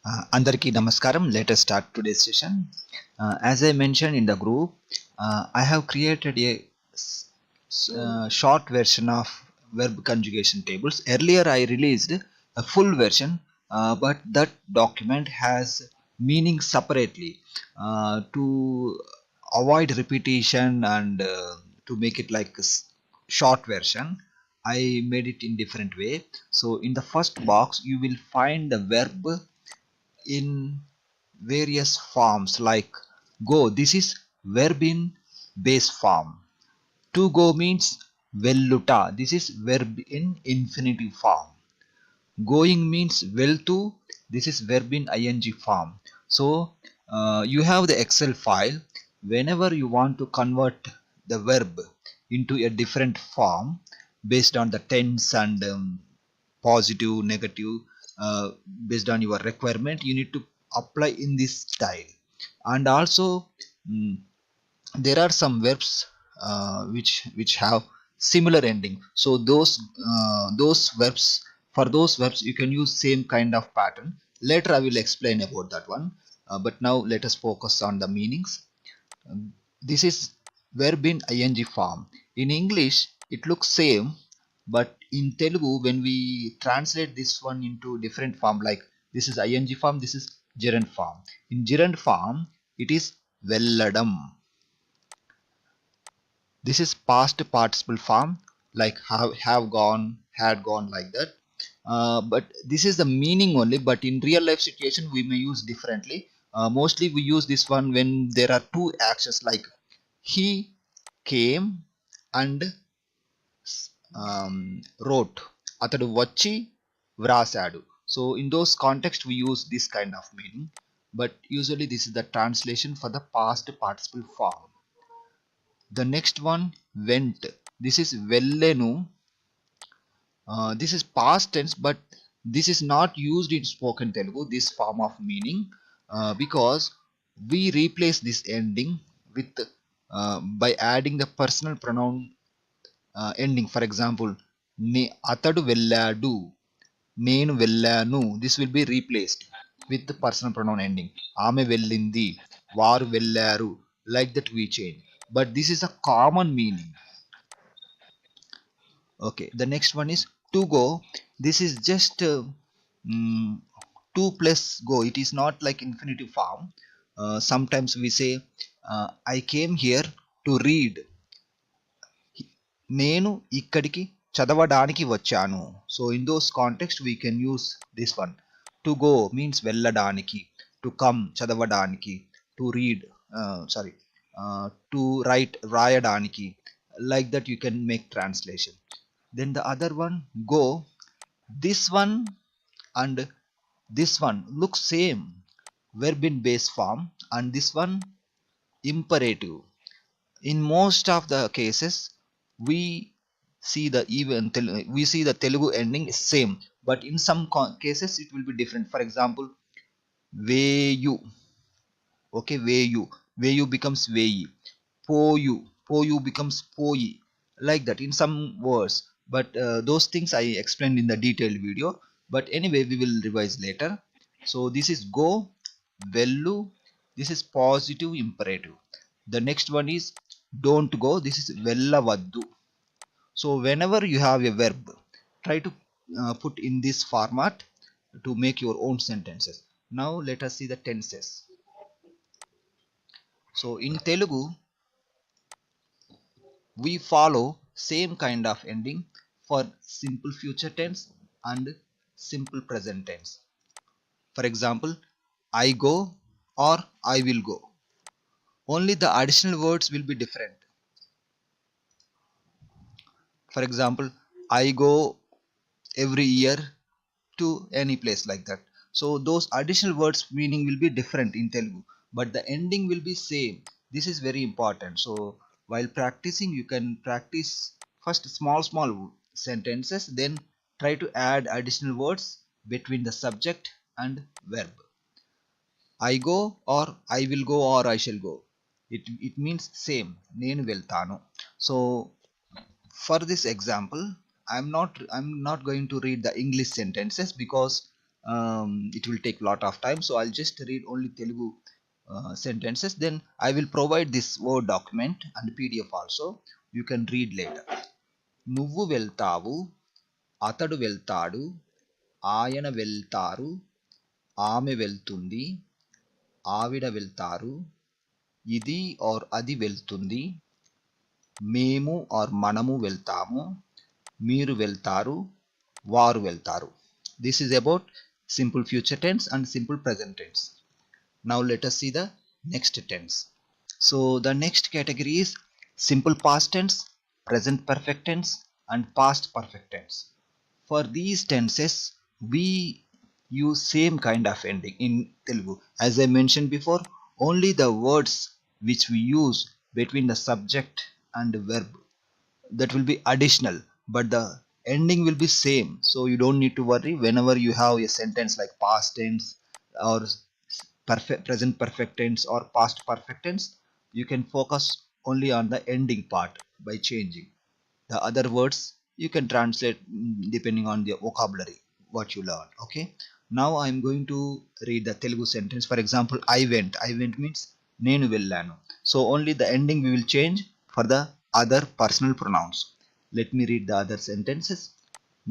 Andarki Namaskaram. Let us start today's session. As I mentioned in the group, I have created a short version of verb conjugation tables. Earlier, I released a full version, but that document has meaning separately to avoid repetition and to make it like a short version. I made it in different way. So in the first box, you will find the verb in various forms like go. This is verb in base form. To go means velluta. This is verb in infinitive form. Going means well to. This is verb in ing form. So you have the Excel file. Whenever you want to convert the verb into a different form based on the tense and positive, negative, uh, based on your requirement, you need to apply in this style. And also mm, there are some verbs which have similar ending. So those verbs, for those verbs you can use same kind of pattern. Later I will explain about that one. But now let us focus on the meanings. This is verb in ing form. In English it looks same, but in Telugu when we translate this one into different form, like this is ing form, this is gerund form. In gerund form it is velladam. This is past participle form, like have gone, had gone, like that. But this is the meaning only, but in real life situation we may use differently. Mostly we use this one when there are two actions, like he came and wrote. అతడు వచ్చి వ్రాసాడు. So in those contexts we use this kind of meaning, but usually this is the translation for the past participle form. The next one, went. This is vellenu. This is past tense, but this is not used in spoken Telugu, this form of meaning, because we replace this ending with by adding the personal pronoun ending. For example, atadu velladu, నేను వెళ్ళాను. This will be replaced with the personal pronoun ending. ఆమె వెళ్ళింది, వారు వెళ్ళారు. Like that we change. But this is a common meaning. Okay, the next one is to go. This is just to plus go. It is not like infinitive form. Sometimes we say I came here to read. నేను ఇక్కడికి చదవడానికి వచ్చాను. So in those contexts we can use this one. To go means వెళ్ళడానికి. To come చదవడానికి. To read, sorry, to write రాయడానికి. Like that you can make translation. Then the other one, go. This one and this one look same, verb in base form, and this one imperative. In most of the cases we we see the Telugu ending is same, but in some cases it will be different. For example, veyu. Okay, veyu becomes veyi. Po you becomes poyi. Like that in some words, but those things I explained in the detailed video. But anyway, we will revise later. So this is go, vellu. This is positive imperative. The next one is don't go. This is vellavaddu. So whenever you have a verb, try to put in this format to make your own sentences. Now let us see the tenses. So in Telugu we follow same kind of ending for simple future tense and simple present tense. For example, I go or I will go. Only the additional words will be different. For example, I go every year to any place, like that. So those additional words meaning will be different in Telugu, but the ending will be same. This is very important. So while practicing, you can practice first small sentences, then try to add additional words between the subject and verb. I go or I will go or I shall go. It means same. నేను వెళ్తాను. So for this example, I'm not going to read the English sentences because it will take lot of time, so I'll just read only Telugu sentences. Then I will provide this Word document and PDF also. You can read later. నువ్వు వెళ్తావు, అతడు వెళ్తాడు, ఆయన వెళ్తారు, ఆమె వెళ్తుంది, ఆవిడ వెళ్తారు, ఇది or అది వెళ్తుంది, మేము or మనము వెళ్తాము, మీరు వెళ్తారు, వారు వెళ్తారు. This is about simple future tense and simple present tense. Now let us see the next tense. So the next category is simple past tense, present perfect tense and past perfect tense. For these tenses we use same kind of ending in Telugu. As I mentioned before, only the words which we use between the subject and the verb, that will be additional, but the ending will be same. So you don't need to worry whenever you have a sentence like past tense or present perfect tense or past perfect tense. You can focus only on the ending part by changing the other words. You can translate depending on the vocabulary what you learn. Okay, now I am going to read the Telugu sentence. For example, I went means nenu vellanu, so only the ending we will change for the other personal pronouns. Let me read the other sentences.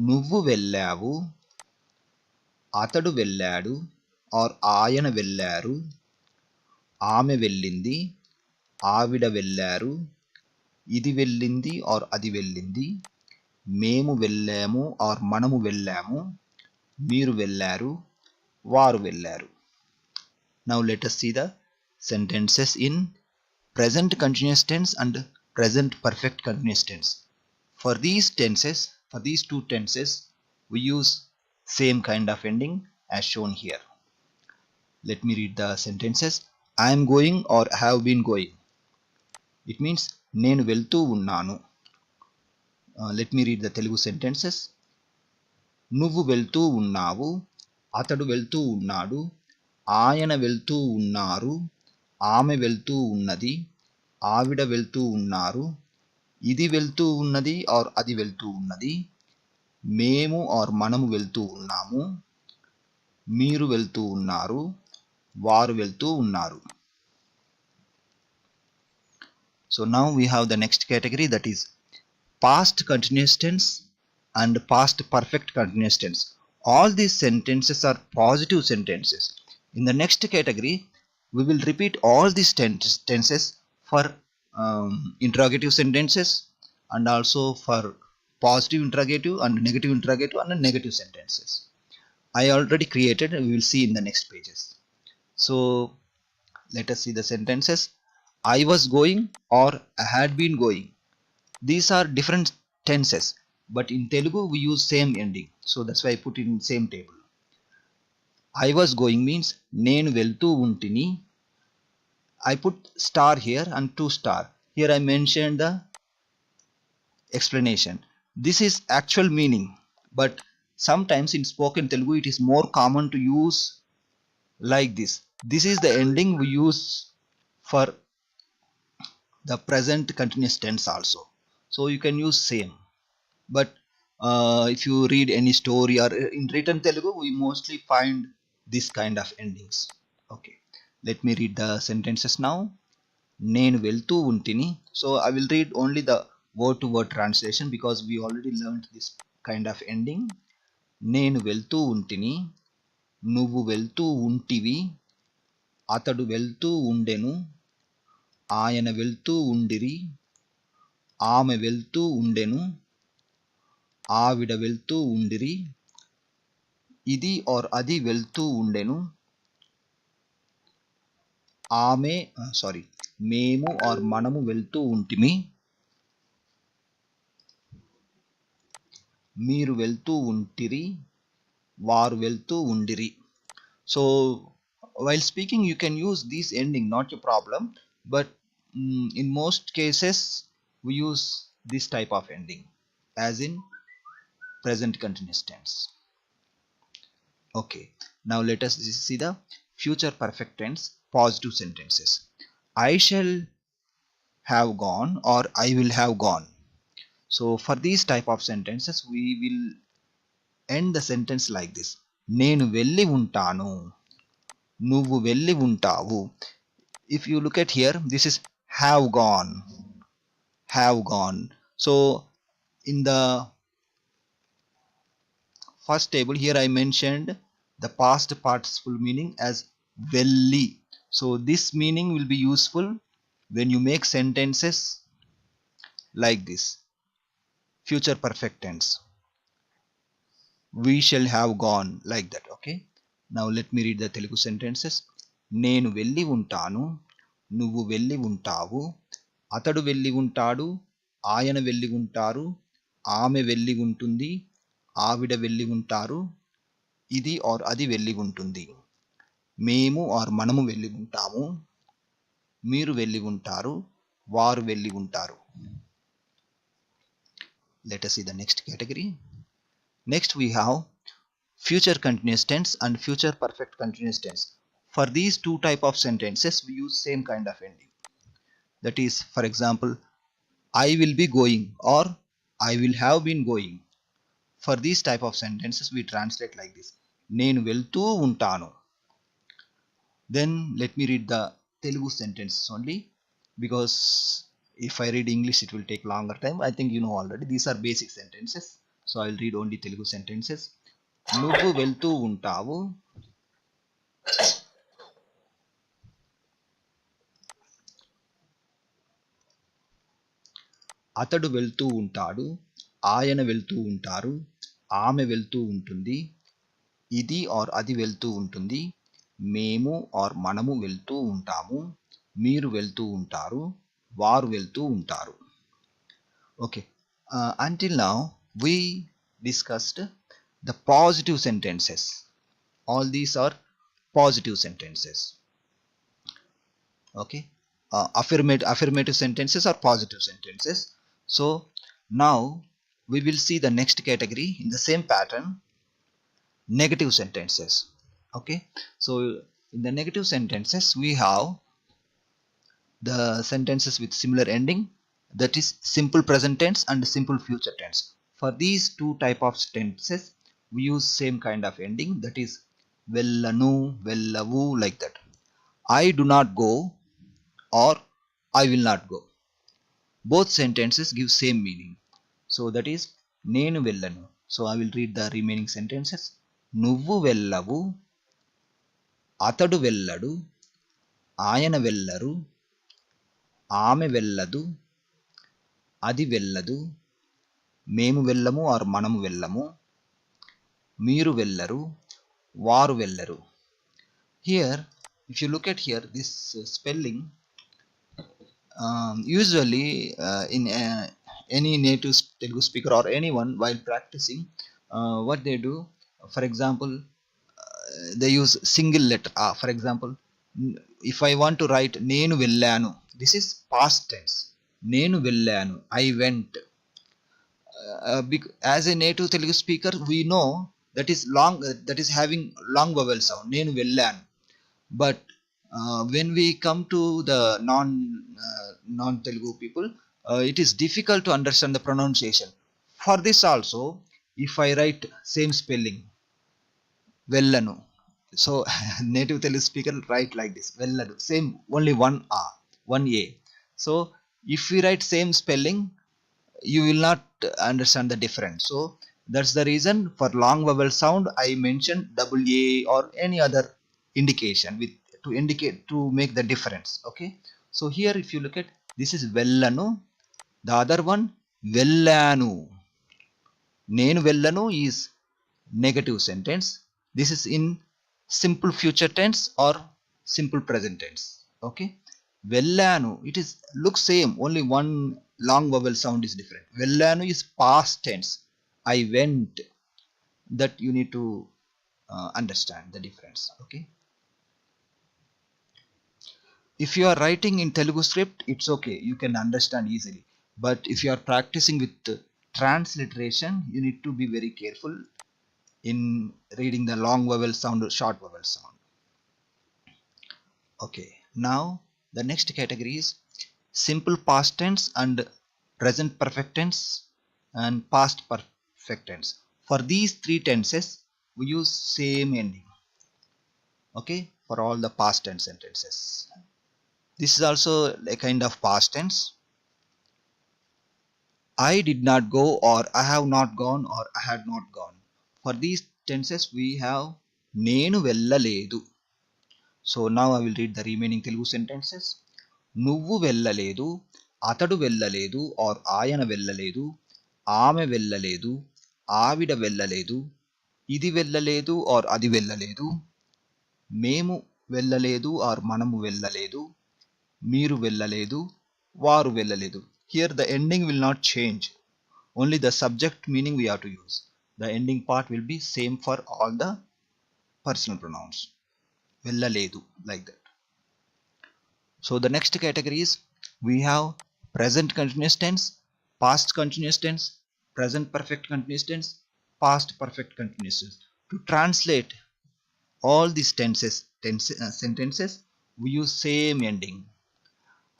నువ్వు వెళ్ళావు, అతడు వెళ్ళాడు or ఆయన వెళ్ళారు, ఆమె వెళ్ళింది, ఆవిడ వెళ్ళారు, ఇది వెళ్ళింది or అది వెళ్ళింది, మేము వెళ్ళాము or మనము వెళ్ళాము, మీరు వెళ్ళారు, వారు వెళ్ళారు. Now let us see the sentences in present continuous tense and present perfect continuous tense. For these tenses, for these two tenses, we use same kind of ending as shown here. Let me read the sentences. I am going or have been going. It means నేను వెళ్తూ ఉన్నాను. Let me read the Telugu sentences. నువ్వు వెళ్తూ ఉన్నావు, అతడు వెళ్తూ ఉన్నాడు, ఆయన వెళ్తూ ఉన్నారు, ఆమె వెళ్తూ ఉన్నది, ఆవిడ వెళ్తూ ఉన్నారు, ఇది వెళ్తూ ఉన్నది or అది వెళ్తూ ఉన్నది, మేము or మనము వెళ్తూ ఉన్నాము, మీరు వెళ్తూ ఉన్నారు, వారు వెళ్తూ ఉన్నారు. So now we have the next category, that is past continuous tense and past perfect continuous tense. All these sentences are positive sentences. In the next category, we will repeat all these tenses for interrogative sentences and also for positive interrogative and negative sentences. I already created, we will see in the next pages. So let us see the sentences. I was going or I had been going. These are different tenses, but in Telugu we use same ending, so that's why I put in same table. I was going means నేను వెళ్తూ ఉంటిని. I put star here and 2 star. Here I mentioned the explanation. This is actual meaning, but sometimes in spoken Telugu it is more common to use like this. This is the ending we use for the present continuous tense also, so you can use same. But if you read any story or in written Telugu, we mostly find this kind of endings. Okay, let me read the sentences now. నేను వెళ్తూ ఉంటిని. So I will read only the word to word translation because we already learned this kind of ending. నేను వెళ్తూ ఉంటిని, నువ్వు వెళ్తూ ఉంటివి, అతడు వెళ్తూ ఉండెను, ఆయన వెళ్తూ ఉండిరి, ఆమె వెళ్తూ ఉండెను, ఆవిడ వెళ్తూ ఉండిరి, ఇది or అది వెళ్తూ ఉండెను, మేము or మనము వెళ్తూ ఉంటిమి, మీరు వెళ్తూ ఉంటిరి, వారు వెళ్తూ ఉండిరి. So while speaking you can use this ending, not a problem, but in most cases we use this type of ending as in present continuous tense. Okay, now let us see the future perfect tense positive sentences. I shall have gone or I will have gone. So for these type of sentences we will end the sentence like this. నేను వెళ్ళి ఉంటాను, నువ్వు వెళ్ళి ఉంటావు. If you look at here, this is have gone, have gone. So in the first table here I mentioned the past participle meaning as వెళ్ళి. So this meaning will be useful when you make sentences like this: future perfect tense, we shall have gone, like that. Okay, now let me read the Telugu sentences. నేను వెళ్ళి ఉంటాను, నువ్వు వెళ్ళి ఉంటావు, అతడు వెళ్ళి ఉంటాడు, ఆయన వెళ్ళి ఉంటారు, ఆమె వెళ్ళి ఉంటుంది, ఆవిడ వెళ్ళి ఉంటారు, ఇది ఆర్ అది వెళ్ళి ఉంటుంది, మేము ఆర్ మనము వెళ్ళి ఉంటాము, మీరు వెళ్ళి ఉంటారు, వారు వెళ్ళి ఉంటారు. Let us see the next category. Next we have future continuous tense and future perfect continuous tense. For these two type of sentences we use same kind of ending. That is, for example, I will be going or I will have been going. For these type of sentences we translate like this: నేను వెళ్తూ ఉంటాను. Then let me read the Telugu sentences only, because if I read English it will take longer time. I think you know already. These are basic sentences. So I will read only Telugu sentences. నువ్వు వెళ్తూ ఉంటావు, అతడు వెళ్తూ ఉంటాడు, ఆయన వెళ్తూ ఉంటారు, ఆమె వెళ్తూ ఉంటుంది, ఇది ఆర్ అది వెళ్తూ ఉంటుంది, మేము ఆర్ మనము వెళ్తూ ఉంటాము, మీరు వెళ్తూ ఉంటారు, వారు వెళ్తూ ఉంటారు. Okay, until now we discussed the positive sentences. All these are positive sentences. Okay, affirmative sentences are positive sentences. So now we will see the next category in the same pattern: negative sentences. Okay, so in the negative sentences we have the sentences with similar ending, that is simple present tense and simple future tense. For these two type of tenses we use same kind of ending, that is vellanu, vellavu, like that. I do not go or I will not go. Both sentences give same meaning. So that is నేను వెళ్ళను. So I will read the remaining sentences. నువ్వు వెళ్ళవు, అతడు వెళ్ళడు, ఆయన వెళ్ళరు, ఆమె వెళ్ళదు, అది వెళ్ళదు, మేము వెళ్ళము ఆర్ మనము వెళ్ళము, మీరు వెళ్ళరు, వారు వెళ్ళరు. Here if you look at here, this spelling, usually in any native Telugu speaker or anyone while practicing, what they do, for example, they use single letter. For example, if I want to write నేను వెళ్ళాను, this is past tense. నేను వెళ్ళాను, I went. As a native Telugu speaker we know that is long, that is having long vowel sound, నేను వెళ్ళాను. But when we come to the non Telugu people, it is difficult to understand the pronunciation. For this also, if I write same spelling vellanu, so native Telugu speaker write like this vellanu, same, only one a, one a. So if we write same spelling you will not understand the difference. So that's the reason for long vowel sound I mentioned double a or any other indication with to indicate to make the difference. Okay, so here if you look at, this is vellanu, the other one vellanu. నేను వెళ్ళను is negative sentence. This is in simple future tense or simple present tense. Okay, వెళ్ళాను, it is looks same, only one long vowel sound is different. వెళ్ళాను is past tense, I went. That you need to understand the difference. Okay, if you are writing in Telugu script it's okay, you can understand easily. But if you are practicing with transliteration you need to be very careful in reading the long vowel sound or short vowel sound. Okay, now the next category is simple past tense and present perfect tense and past perfect tense. For these three tenses we use same ending. Okay, for all the past tense sentences. This is also a kind of past tense. I did not go, or I have not gone, or I had not gone. For these tenses we have నేను వెళ్ళలేదు. So now I will read the remaining Telugu sentences. నువ్వు వెళ్ళలేదు, అతడు వెళ్ళలేదు or ఆయన వెళ్ళలేదు, ఆమె వెళ్ళలేదు, ఆవిడ వెళ్ళలేదు, ఇది వెళ్ళలేదు or అది వెళ్ళలేదు, మేము వెళ్ళలేదు or మనము వెళ్ళలేదు, మీరు వెళ్ళలేదు, వారు వెళ్ళలేదు. Here the ending will not change. Only the subject meaning we have to use. The ending part will be same for all the personal pronouns. వెళ్ళలేదు, like that. So the next category is we have present continuous tense, past continuous tense, present perfect continuous tense, past perfect continuous tense. To translate all these sentences, we use same ending.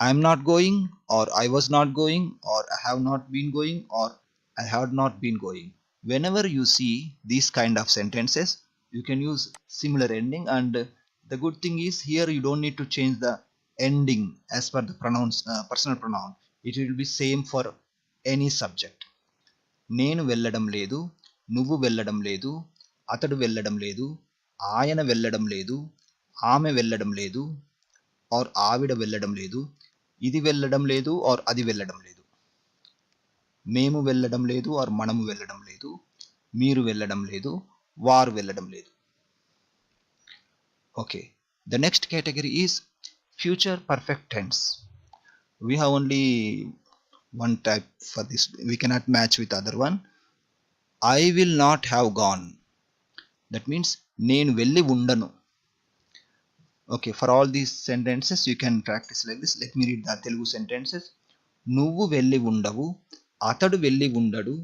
I am not going, or I was not going, or I have not been going, or I had not been going. Whenever you see these kind of sentences, you can use similar ending, and the good thing is here you don't need to change the ending as per the pronouns, personal pronoun. It will be same for any subject. నేను వెళ్ళడం లేదు, నువ్వు వెళ్ళడం లేదు, అతడు వెళ్ళడం లేదు, ఆయన వెళ్ళడం లేదు, ఆమె వెళ్ళడం లేదు ఆర్ ఆవిడ వెళ్ళడం లేదు, ఇది వెళ్ళడం లేదు ఆర్ అది వెళ్ళడం లేదు, మేము వెళ్ళడం లేదు ఆర్ మనము వెళ్ళడం లేదు, మీరు వెళ్ళడం లేదు, వారు వెళ్ళడం లేదు. Okay, the next category is future perfect tense. We have only one type for this, we cannot match with other one. I will not have gone, that means నేను వెళ్ళి ఉండను. Okay, for all these sentences you can practice like this. Let me read the Telugu sentences. నువ్వు వెళ్ళి ఉండవు, అతడు వెళ్ళి ఉండడు,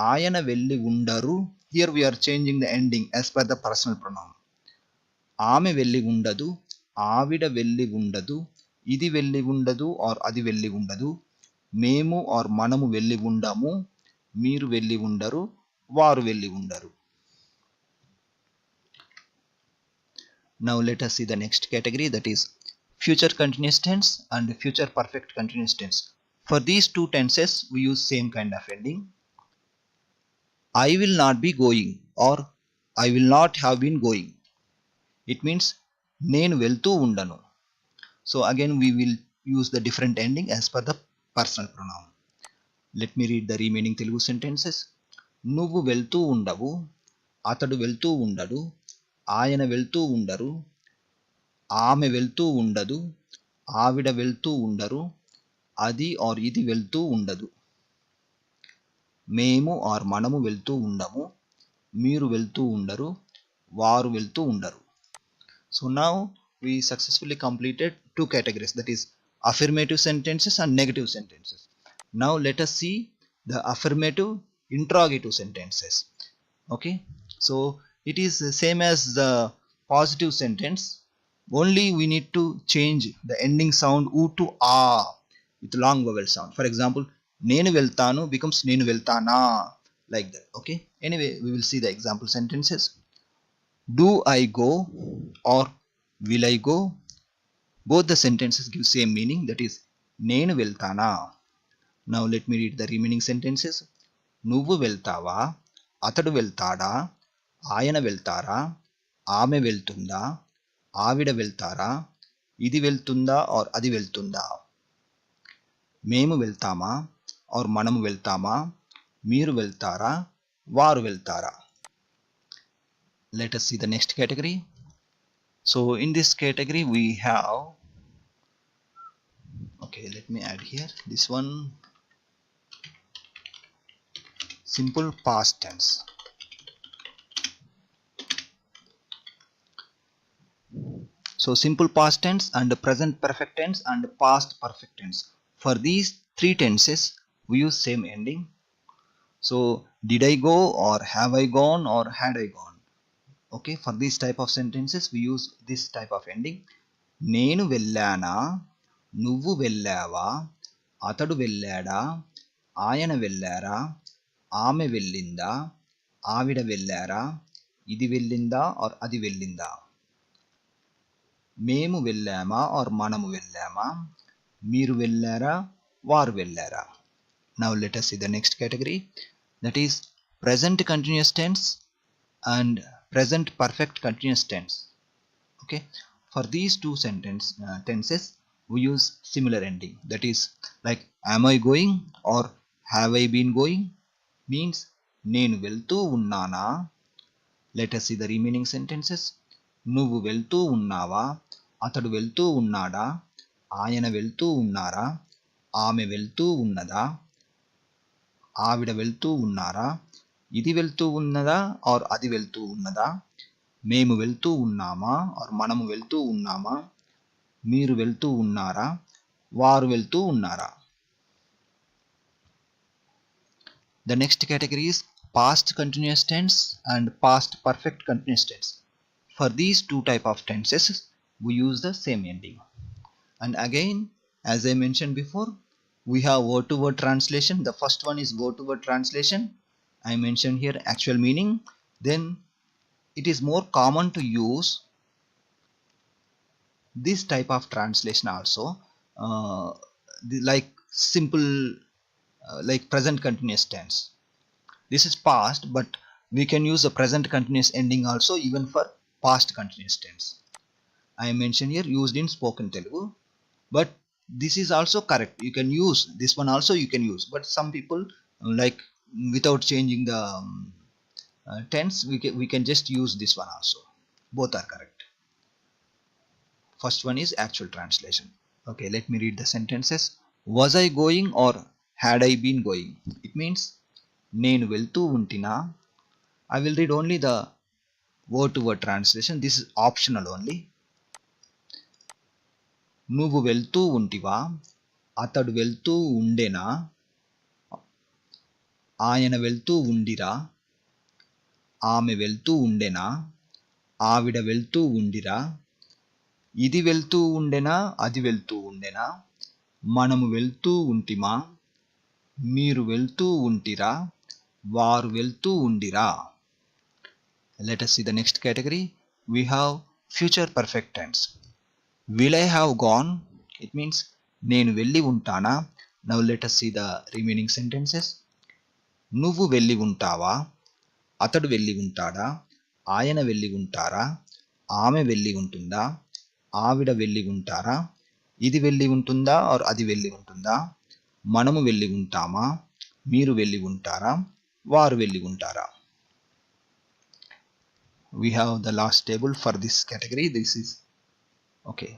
ఆయన వెళ్ళి ఉండరు. Here we are changing the ending as per the personal pronoun. ఆమె వెళ్ళి ఉండదు, ఆవిడ వెళ్ళి ఉండదు, ఇది వెళ్ళి ఉండదు ఆర్ అది వెళ్ళి ఉండదు, మేము ఆర్ మనము వెళ్ళి ఉండము, మీరు వెళ్ళి ఉండరు, వారు వెళ్ళి ఉండరు. Now let us see the next category, that is future continuous tense and future perfect continuous tense. For these two tenses we use same kind of ending. I will not be going or I will not have been going. It means నేను వెళ్తూ ఉండను. So again we will use the different ending as per the personal pronoun. Let me read the remaining Telugu sentences. నువ్వు వెళ్తూ ఉండవు, అతడు వెళ్తూ ఉండడు, ఆయన వెళ్తూ ఉండరు, ఆమె వెళ్తూ ఉండదు, ఆవిడ వెళ్తూ ఉండరు, అది ఆర్ ఇది వెళ్తూ ఉండదు, మేము ఆర్ మనము వెళ్తూ ఉండము, మీరు వెళ్తూ ఉండరు, వారు వెళ్తూ ఉండరు. So now we successfully completed two categories, that is affirmative sentences and negative sentences. Now let us see the affirmative interrogative sentences. Okay, so it is the same as the positive sentence, only we need to change the ending sound u to a with long vowel sound. For example, నేను వెళ్తాను becomes నేను వెళ్తానా, like that. Okay, anyway we will see the example sentences. Do I go or will I go? Both the sentences give same meaning, that is నేను వెళ్తానా. Now let me read the remaining sentences. నువ్వు వెళ్తావా, అతడు వెళ్తాడా, ఆయన వెళ్తారా, ఆమె వెళ్తుందా, ఆవిడ వెళ్తారా, ఇది వెళ్తుందా ఆర్ అది వెళ్తుందా, మేము వెళ్తామా ఆర్ మనము వెళ్తామా, మీరు వెళ్తారా, వారు వెళ్తారా. Let us see the next category. So in this category we have, okay, let me add here this one, simple past tense. So simple past tense and present perfect tense and past perfect tense. For these three tenses we use same ending. So did I go or have I gone or had I gone? Okay, for these type of sentences we use this type of ending. నేను వెళ్ళానా, నువ్వు వెళ్ళావా, అతడు వెళ్ళాడా, ఆయన వెళ్ళారా, ఆమె వెళ్ళిందా, ఆవిడ వెళ్ళారా, ఇది వెళ్ళిందా ఆర్ అది వెళ్ళిందా, మేము వెళ్ళామా ఆర్ మనము వెళ్ళామా, మీరు వెళ్ళారా వారు వెళ్ళారా. Now let us see the next category, that is present continuous tense and present perfect continuous tense. Okay, for these two tenses we use similar ending, that is like am I going or have I been going means నేను వెళ్తూ ఉన్నానా. Let us see the remaining sentences. నువ్వు వెళ్తూ ఉన్నావా, అతడు వెళ్తూ ఉన్నాడా, ఆయన వెళ్తూ ఉన్నారా, ఆమె వెళ్తూ ఉన్నదా, ఆవిడ వెళ్తూ ఉన్నారా, ఇది వెళ్తూ ఉన్నదా ఆర్ అది వెళ్తూ ఉన్నదా, మేము వెళ్తూ ఉన్నామా ఆర్ మనము వెళ్తూ ఉన్నామా, మీరు వెళ్తూ ఉన్నారా వారు వెళ్తూ ఉన్నారా. The next category is past continuous tense and past perfect continuous tense. For these two type of tenses we use the same ending. And again, as I mentioned before, we have word to word translation. The first one is word to word translation. I mentioned here actual meaning. Then it is more common to use this type of translation also, like simple like present continuous tense. This is past, but we can use the present continuous ending also even for past continuous tense. I mentioned here used in spoken Telugu, but this is also correct. You can use this one also, you can use, but some people like without changing the tense, we can just use this one also. Both are correct. First one is actual translation. Okay, let me read the sentences. Was I going or had I been going? It means నేను వెళ్తూ ఉంటినా. I will read only the word to word translation. This is optional only. నువ్వు వెళ్తూ ఉంటివా, అతడు వెళ్తూ ఉండెనా, ఆయన వెళ్తూ ఉండిరా, ఆమె వెళ్తూ ఉండెనా, ఆవిడ వెళ్తూ ఉండిరా, ఇది వెళ్తూ ఉండెనా అది వెళ్తూ ఉండెనా, మనము వెళ్తూ ఉంటిమా, మీరు వెళ్తూ ఉంటిరా, వారు వెళ్తూ ఉండిరా. Let us see the next category. We have future perfect tense. Will I have gone? It means నేను వెళ్ళి ఉంటానా. Now let us see the remaining sentences. నువ్వు వెళ్ళి ఉంటావా, అతడు వెళ్ళి ఉంటాడా, ఆయన వెళ్ళి ఉంటారా, ఆమె వెళ్ళి ఉంటుందా, ఆవిడ వెళ్ళి ఉంటారా, ఇది వెళ్ళి ఉంటుందా ఆర్ అది వెళ్ళి ఉంటుందా, మనము వెళ్ళి ఉంటామా, మీరు వెళ్ళి ఉంటారా, వారు వెళ్ళి ఉంటారా. We have the last table for this category. This is okay,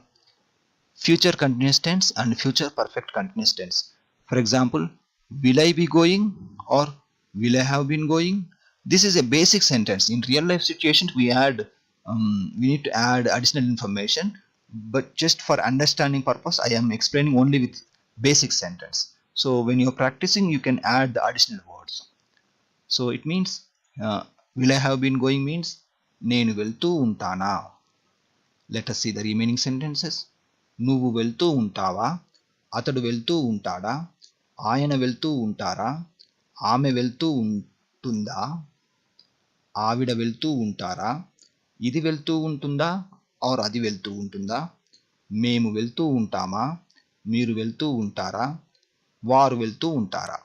future continuous tense and future perfect continuous tense. For example, will I be going or will I have been going. This is a basic sentence. In real life situations we need to add additional information, but just for understanding purpose I am explaining only with basic sentence. So when you're practicing you can add the additional words. So it means will I have been going means నేను వెళ్తూ ఉంటానా. Let us see the remaining sentences. నువ్వు వెళ్తూ ఉంటావా, అతడు వెళ్తూ ఉంటాడా, ఆయన వెళ్తూ ఉంటారా, ఆమె వెళ్తూ ఉంటుందా, ఆవిడ వెళ్తూ ఉంటారా, ఇది వెళ్తూ ఉంటుందా ఆర్ అది వెళ్తూ ఉంటుందా, మేము వెళ్తూ ఉంటామా, మీరు వెళ్తూ ఉంటారా, వారు వెళ్తూ ఉంటారా.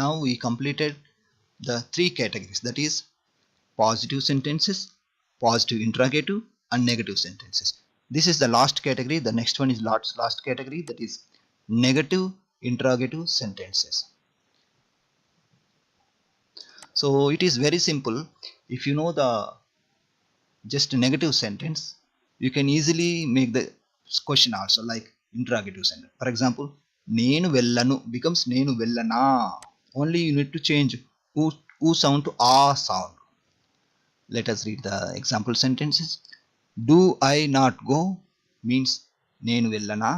Now we completed the three categories, that is positive sentences, positive interrogative and negative sentences. This is the last category. The next one is last category, that is negative interrogative sentences. So it is very simple. If you know the just negative sentence, you can easily make the question also like interrogative sentence. For example, నేను వెళ్ళను becomes నేను వెళ్ళనా. Only you need to change u sound to a sound. Let us read the example sentences. Do I not go means నేను వెళ్ళనా.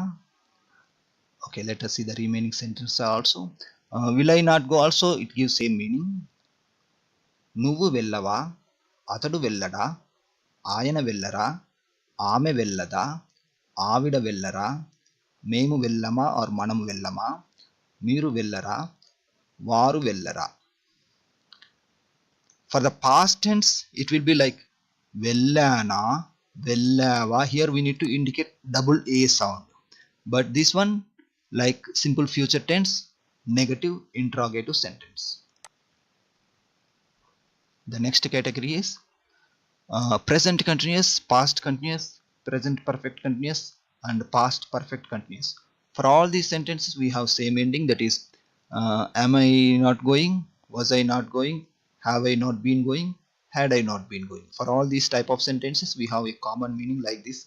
Okay, let us see the remaining sentence also. Will I not go also, it gives same meaning. నువ్వు వెళ్ళవా, అతడు వెళ్ళడా, ఆయన వెళ్ళరా, ఆమె వెళ్ళదా, ఆవిడ వెళ్ళరా, మేము వెళ్ళమా ఆర్ మనము వెళ్ళమా, మీరు వెళ్ళరా, వారు వెళ్ళరా. For the past tense, it will be like vellana, vellava. Here we need to indicate double A sound. But this one, like simple future tense, negative interrogative sentence. The next category is present continuous, past continuous, present perfect continuous, and past perfect continuous. For all these sentences, we have same ending, that is, am I not going, was I not going, have I not been going, had I not been going. For all these type of sentences, we have a common meaning like this: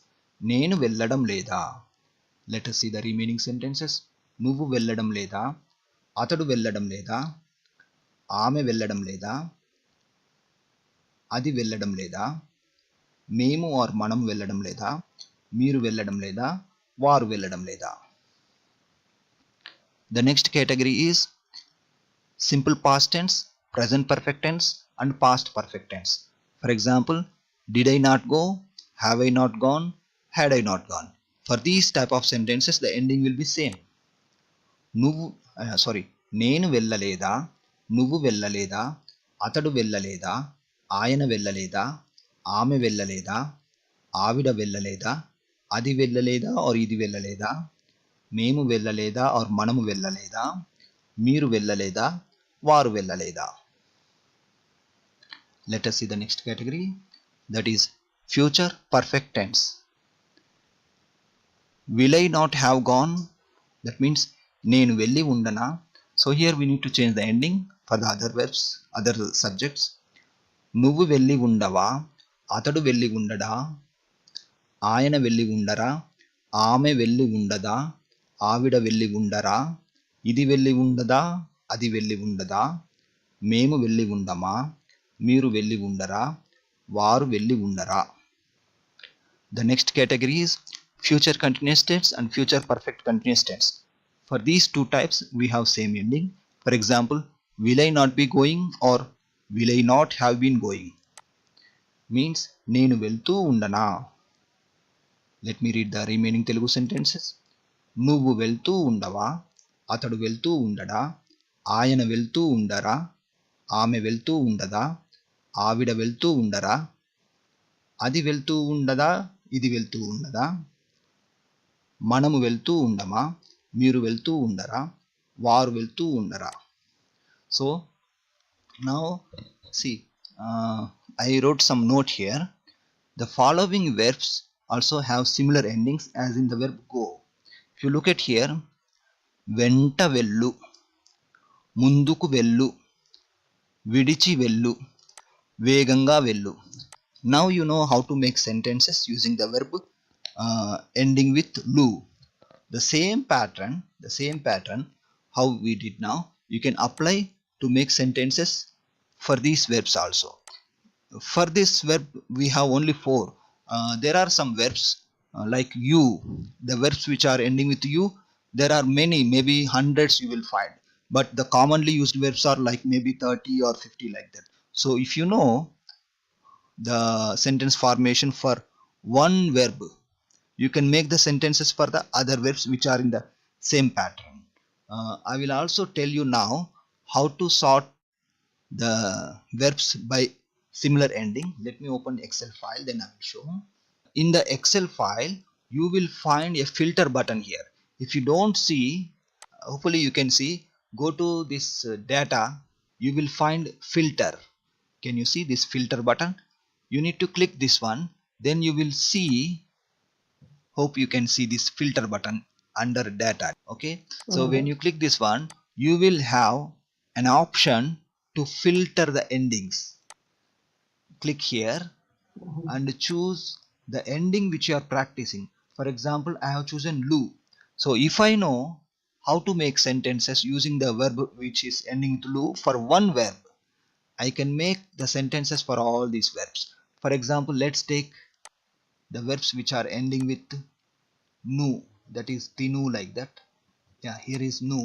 నేను వెళ్ళడం లేదా. Let us see the remaining sentences. నువ్వు వెళ్ళడం లేదా, అతడు వెళ్ళడం లేదా, ఆమె వెళ్ళడం లేదా, అది వెళ్ళడం లేదా, మేము ఆర్ మనం వెళ్ళడం లేదా, మీరు వెళ్ళడం లేదా, వారు వెళ్ళడం లేదా. The next category is simple past tense, present perfect tense, and past perfect tense. For example, did I not go, have I not gone, had I not gone. For these type of sentences, the ending will be same. నేను వెళ్ళలేదా, నువ్వు వెళ్ళలేదా, అతడు వెళ్ళలేదా, ఆయన వెళ్ళలేదా, ఆమె వెళ్ళలేదా, ఆవిడ వెళ్ళలేదా, అది వెళ్ళలేదా ఆర్ ఇది వెళ్ళలేదా, మేము వెళ్ళలేదా ఆర్ మనము వెళ్ళలేదా, మీరు వెళ్ళలేదా, వారు వెళ్ళలేదా. Let us see the next category, that is future perfect tense. Will I not have gone, that means నేను వెళ్ళి ఉండనా. So here we need to change the ending for the other verbs, other subjects. నువ్వు వెళ్ళి ఉండవా, అతడు వెళ్ళి ఉండడా, ఆయన వెళ్ళి ఉండరా, ఆమె వెళ్ళి ఉండదా, ఆవిడ వెళ్ళి ఉండరా, ఇది వెళ్ళి ఉండదా, అది వెళ్ళి ఉండదా, మేము వెళ్ళి ఉండమా, మీరు వెళ్ళి ఉండరా, వారు వెళ్ళి ఉండరా. The next category is future continuous tense and future perfect continuous tense. For these two types, we have same ending. For example, will I not be going or will I not have been going. Means నేను వెళ్తూ ఉండనా. Let me read the remaining Telugu sentences. నువ్వు వెళ్తూ ఉండవా, అతడు వెళ్తూ ఉండడా, ఆయన వెళ్తూ ఉండరా, ఆమె వెళ్తూ ఉండదా, ఆవిడ వెళ్తూ ఉండరా, అది వెళ్తూ ఉండదా, ఇది వెళ్తూ ఉండదా, మనము వెళ్తూ ఉండమా, మీరు వెళ్తూ ఉండరా, వారు వెళ్తూ ఉండరా. So now see, I wrote some note here. The following verbs also have similar endings as in the verb go. If you look at here, వెంట వెళ్ళు, ముందుకు వెళ్ళు, విడిచి వెళ్ళు, వేగంగా వెళ్ళు. Now you know how to make sentences using the verb ending with lu. The same pattern how we did now, you can apply to make sentences for these verbs also. For this verb we have only 4. There are some verbs like you, the verbs which are ending with you, there are many, maybe hundreds you will find, but the commonly used verbs are like maybe 30 or 50 like that. So if you know the sentence formation for one verb, you can make the sentences for the other verbs which are in the same pattern. I will also tell you now how to sort the verbs by similar ending. Let me open Excel file, then I will show. In the Excel file, you will find a filter button here. If you don't see, hopefully you can see, go to this data, you will find filter. Can you see this filter button? You need to click this one, then you will see, hope you can see this filter button under data. Okay, so when you click this one, you will have an option to filter the endings. Click here and choose the ending which you are practicing. For example, I have chosen lu. So if I know how to make sentences using the verb which is ending with lu for one verb, I can make the sentences for all these verbs. For example, let's take the verbs which are ending with nu, that is tinu, like that. Yeah, here is nu.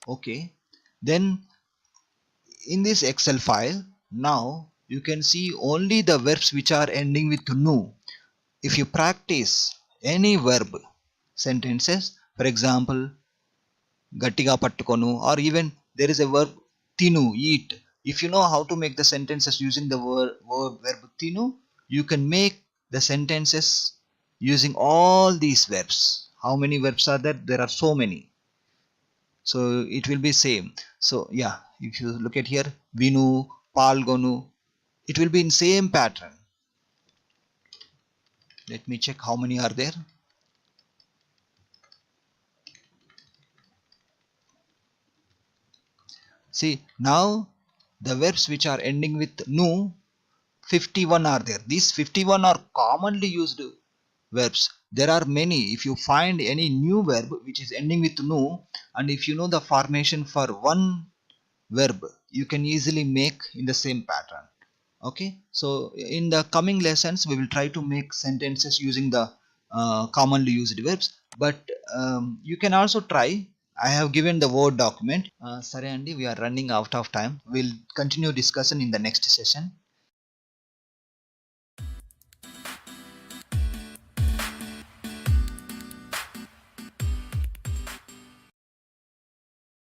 Okay, then in this Excel file, now you can see only the verbs which are ending with nu. If you practice any verb sentences, for example, గట్టిగా పట్టుకొను, or even there is a verb tinu, eat. if you know how to make the sentences using the verb tinu, you can make the sentences using all these verbs. How many verbs are there? There are so many, so it will be same. So yeah, if you look at here, vinu, palgonu, it will be in same pattern. Let me check how many are there. See, now the verbs which are ending with nu, 51 are there. These 51 are commonly used verbs. There are many. If you find any new verb which is ending with nu, and if you know the formation for one verb, you can easily make in the same pattern. Okay, so in the coming lessons we will try to make sentences using the commonly used verbs, but you can also try. I have given the word document. Sorry Andy, we are running out of time. We'll continue discussion in the next session.